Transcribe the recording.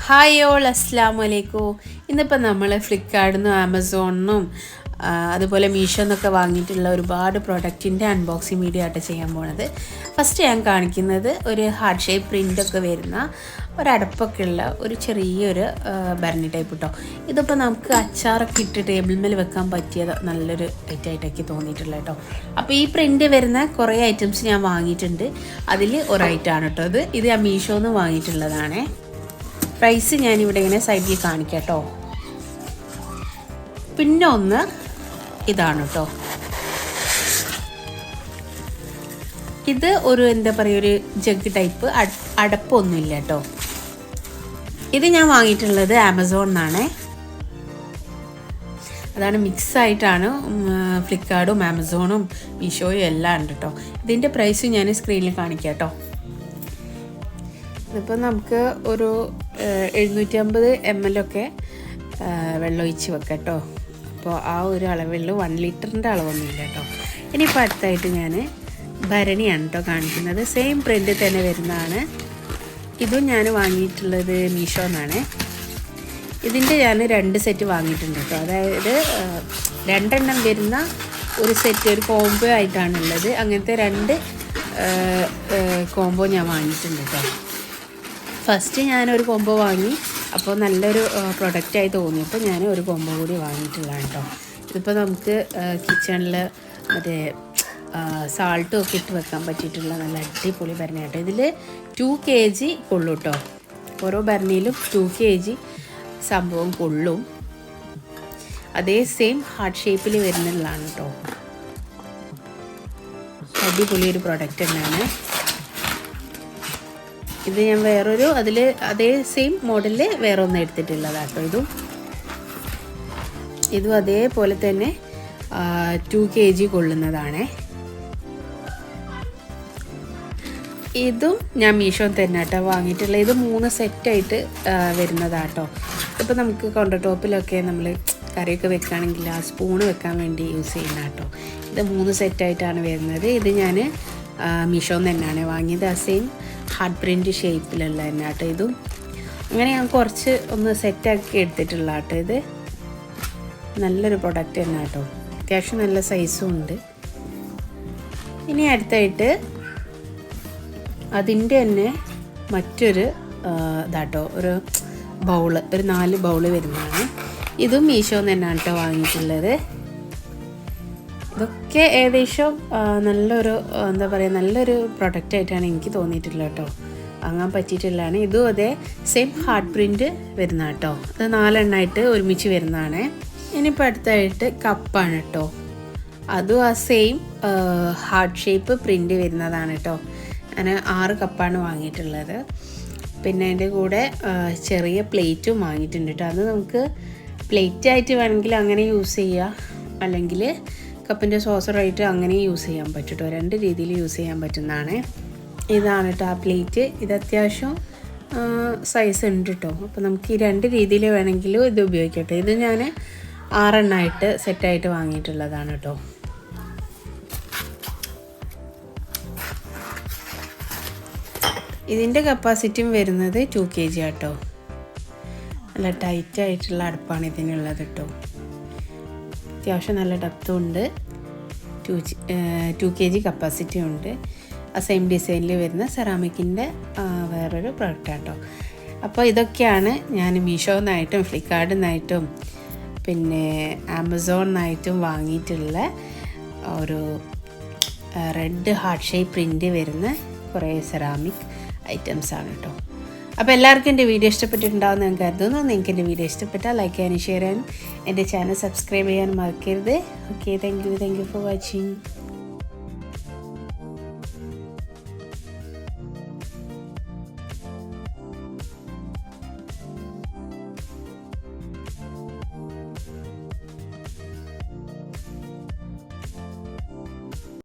Hi all അസ്സലാമു അലൈക്കും. ഇന്നിപ്പോൾ നമ്മൾ ഫ്ലിപ്കാർട്ടിൽ ആമസോണിനും അതുപോലെ മീഷോ എന്നൊക്കെ വാങ്ങിയിട്ടുള്ള ഒരുപാട് പ്രൊഡക്റ്റിൻ്റെ അൺബോക്സിങ് വീഡിയോ ആയിട്ട് ചെയ്യാൻ പോണത്. ഫസ്റ്റ് ഞാൻ കാണിക്കുന്നത് ഒരു ഹാർട്ട് ഷേപ്പ് പ്രിൻ്റൊക്കെ വരുന്ന ഒരടപ്പൊക്കെ ഉള്ള ഒരു ചെറിയൊരു ഭരണി ടൈപ്പ് കേട്ടോ. ഇതിപ്പോൾ നമുക്ക് അച്ചാറൊക്കെ ഇട്ട് ടേബിൾ മേൽ വെക്കാൻ പറ്റിയത് നല്ലൊരു ഐറ്റമായിട്ടൊക്കെ തോന്നിയിട്ടുള്ള കേട്ടോ. അപ്പോൾ ഈ പ്രിൻ്റ് വരുന്ന കുറേ ഐറ്റംസ് ഞാൻ വാങ്ങിയിട്ടുണ്ട്. അതിൽ ഒരൈറ്റമാണ് കേട്ടോ ഇത് ഞാൻ മീഷോന്ന് വാങ്ങിയിട്ടുള്ളതാണേ. പ്രൈസ് ഞാനിവിടെ ഇങ്ങനെ സൈഡിൽ കാണിക്കാം കേട്ടോ. പിന്നെ ഒന്ന് ഇതാണ് കേട്ടോ. ഇത് ഒരു എന്താ പറയുക, ഒരു ജഗ് ടൈപ്പ് അടപ്പൊന്നുമില്ല കേട്ടോ. ഇത് ഞാൻ വാങ്ങിയിട്ടുള്ളത് ആമസോണിന്നാണ്. അതാണ് മിക്സായിട്ടാണ് ഫ്ലിപ്കാർട്ടും ആമസോണും മീഷോയും എല്ലാം ഉണ്ട് കേട്ടോ. ഇതിൻ്റെ പ്രൈസ് ഞാൻ സ്ക്രീനിൽ കാണിക്കാം കേട്ടോ. ഇതിപ്പോൾ നമുക്ക് ഒരു 750 ml ഒക്കെ വെള്ളം ഒഴിച്ച് വെക്കാം കേട്ടോ. അപ്പോൾ ആ ഒരു അളവുള്ള 1 ലിറ്ററിൻ്റെ അളവൊന്നുമില്ല കേട്ടോ. ഇനിയിപ്പോൾ അടുത്തായിട്ട് ഞാൻ ഭരണിയാണ് കേട്ടോ കാണിക്കുന്നത്. സെയിം പ്രിൻ്റ് തന്നെ വരുന്നതാണ്. ഇതും ഞാൻ വാങ്ങിയിട്ടുള്ളത് മീഷോ എന്നാണ്. ഇതിൻ്റെ ഞാൻ 2 സെറ്റ് വാങ്ങിയിട്ടുണ്ട് കേട്ടോ. അതായത് 2 എണ്ണം വരുന്ന ഒരു സെറ്റ്, ഒരു കോംബോ ആയിട്ടാണുള്ളത്. അങ്ങനത്തെ 2 കോംബോ ഞാൻ വാങ്ങിയിട്ടുണ്ട് കേട്ടോ. ഫസ്റ്റ് ഞാനൊരു കോംബോ വാങ്ങി, അപ്പോൾ നല്ലൊരു പ്രൊഡക്റ്റായി തോന്നിയപ്പോൾ ഞാൻ ഒരു കോംബോ കൂടി വാങ്ങിയിട്ടുള്ളതാണ് കേട്ടോ. ഇതിപ്പോൾ നമുക്ക് കിച്ചണിൽ മറ്റേ സാൾട്ടും ഒക്കെ ഇട്ട് വെക്കാൻ പറ്റിയിട്ടുള്ള നല്ല അടിപൊളി ഭരണി കേട്ടോ. ഇതിൽ 2 kg കൊള്ളും കേട്ടോ. ഓരോ ഭരണിയിലും 2 kg സംഭവം കൊള്ളും. അതേ സെയിം ഹാർട്ട് ഷേപ്പിൽ വരുന്നതാണ് കേട്ടോ. അടിപൊളി ഒരു പ്രൊഡക്റ്റ് തന്നെയാണ് ഇത്. ഞാൻ വേറൊരു അതേ സെയിം മോഡലിൽ വേറെ ഒന്ന് എടുത്തിട്ടുള്ളതാണ് കേട്ടോ. ഇതും അതേപോലെ തന്നെ 2 kg കൊള്ളുന്നതാണ്. ഇതും ഞാൻ മീഷോ തന്നെ കേട്ടോ വാങ്ങിയിട്ടുള്ളത്. ഇത് 3 സെറ്റായിട്ട് വരുന്നതാണ് കേട്ടോ. ഇപ്പോൾ നമുക്ക് കൗണ്ടർ ടോപ്പിലൊക്കെ നമ്മൾ കറിയൊക്കെ വെക്കുകയാണെങ്കിൽ ആ സ്പൂണ് വെക്കാൻ വേണ്ടി യൂസ് ചെയ്യുന്ന കേട്ടോ. ഇത് 3 സെറ്റായിട്ടാണ് വരുന്നത്. ഇത് ഞാൻ മീഷോ തന്നെയാണ് വാങ്ങിയത്. ആ സെയിം ഹാർട്ട് പ്രിൻ്റ് ഷേപ്പിലുള്ള തന്നെ കേട്ടോ. ഇതും അങ്ങനെ ഞാൻ കുറച്ച് ഒന്ന് സെറ്റാക്കി എടുത്തിട്ടുള്ള കേട്ടോ. ഇത് നല്ലൊരു പ്രൊഡക്റ്റ് തന്നെ കേട്ടോ. അത്യാവശ്യം നല്ല സൈസും ഉണ്ട്. ഇനി അടുത്തായിട്ട് അതിൻ്റെ തന്നെ മറ്റൊരു ഇതാട്ടോ, ഒരു ബൗള്, ഒരു 4 ബൗള് വരുന്നതാണ്. ഇതും മീഷോ തന്നെയാണ് കേട്ടോ വാങ്ങിയിട്ടുള്ളത്. ഇതൊക്കെ ഏകദേശം നല്ലൊരു എന്താ പറയുക, നല്ലൊരു പ്രൊഡക്റ്റായിട്ടാണ് എനിക്ക് തോന്നിയിട്ടുള്ളത് കേട്ടോ. വാങ്ങാൻ പറ്റിയിട്ടുള്ളതാണ്. ഇതും അതേ സെയിം ഹാർട്ട് പ്രിൻ്റ് വരുന്ന കേട്ടോ. അത് 4 എണ്ണമായിട്ട് ഒരുമിച്ച് വരുന്നതാണ്. ഇനിയിപ്പോൾ അടുത്തായിട്ട് കപ്പാണ് കേട്ടോ. അതും ആ സെയിം ഹാർട്ട് ഷേപ്പ് പ്രിൻ്റ് വരുന്നതാണ് കേട്ടോ. ഞാൻ 6 കപ്പാണ് വാങ്ങിയിട്ടുള്ളത്. പിന്നെ അതിൻ്റെ കൂടെ ചെറിയ പ്ലേറ്റും വാങ്ങിയിട്ടുണ്ട് കേട്ടോ. അത് നമുക്ക് പ്ലേറ്റായിട്ട് വേണമെങ്കിൽ അങ്ങനെ യൂസ് ചെയ്യുക, അല്ലെങ്കിൽ കപ്പിൻ്റെ സോസറായിട്ട് അങ്ങനെ യൂസ് ചെയ്യാൻ പറ്റും കേട്ടോ. 2 രീതിയിൽ യൂസ് ചെയ്യാൻ പറ്റുന്നതാണ്. ഇതാണ് കേട്ടോ ആ പ്ലേറ്റ്. ഇത് അത്യാവശ്യം സൈസ് ഉണ്ട് കേട്ടോ. അപ്പോൾ നമുക്ക് ഈ 2 രീതിയിൽ വേണമെങ്കിലും ഇത് ഉപയോഗിക്കട്ടെ. ഇത് ഞാൻ 6 എണ്ണമായിട്ട് സെറ്റായിട്ട് വാങ്ങിയിട്ടുള്ളതാണ് കേട്ടോ. ഇതിൻ്റെ കപ്പാസിറ്റിയും വരുന്നത് 2 kg കേട്ടോ. നല്ല ടൈറ്റായിട്ടുള്ള അടുപ്പാണ് ഇതിനുള്ളത് കേട്ടോ. അത്യാവശ്യം നല്ല ഡെപ്തും ഉണ്ട്. 2 kg കപ്പാസിറ്റി ഉണ്ട്. ആ സെയിം ഡിസൈനിൽ വരുന്ന സെറാമിക്കിൻ്റെ വേറൊരു പ്രൊഡക്റ്റ് കേട്ടോ. അപ്പോൾ ഇതൊക്കെയാണ് ഞാൻ മീഷോന്നായിട്ടും ഫ്ലിപ്കാർട്ടിൽ നിന്നായിട്ടും പിന്നെ ആമസോണിന്നായിട്ടും വാങ്ങിയിട്ടുള്ള ഒരു റെഡ് ഹാർട്ട് ഷേപ്പ് പ്രിൻ്റ് വരുന്ന കുറേ സെറാമിക് ഐറ്റംസാണ് കേട്ടോ. അപ്പോൾ എല്ലാവർക്കും എൻ്റെ വീഡിയോ ഇഷ്ടപ്പെട്ടിട്ടുണ്ടാവുമെന്ന് ഞാൻ കരുതുന്നു. നിങ്ങൾക്ക് എൻ്റെ വീഡിയോ ഇഷ്ടപ്പെട്ടാൽ ലൈക്ക് ചെയ്യാനും ഷെയർ ചെയ്യാനും എൻ്റെ ചാനൽ സബ്സ്ക്രൈബ് ചെയ്യാനും മറക്കരുത്. Okay, thank you for watching.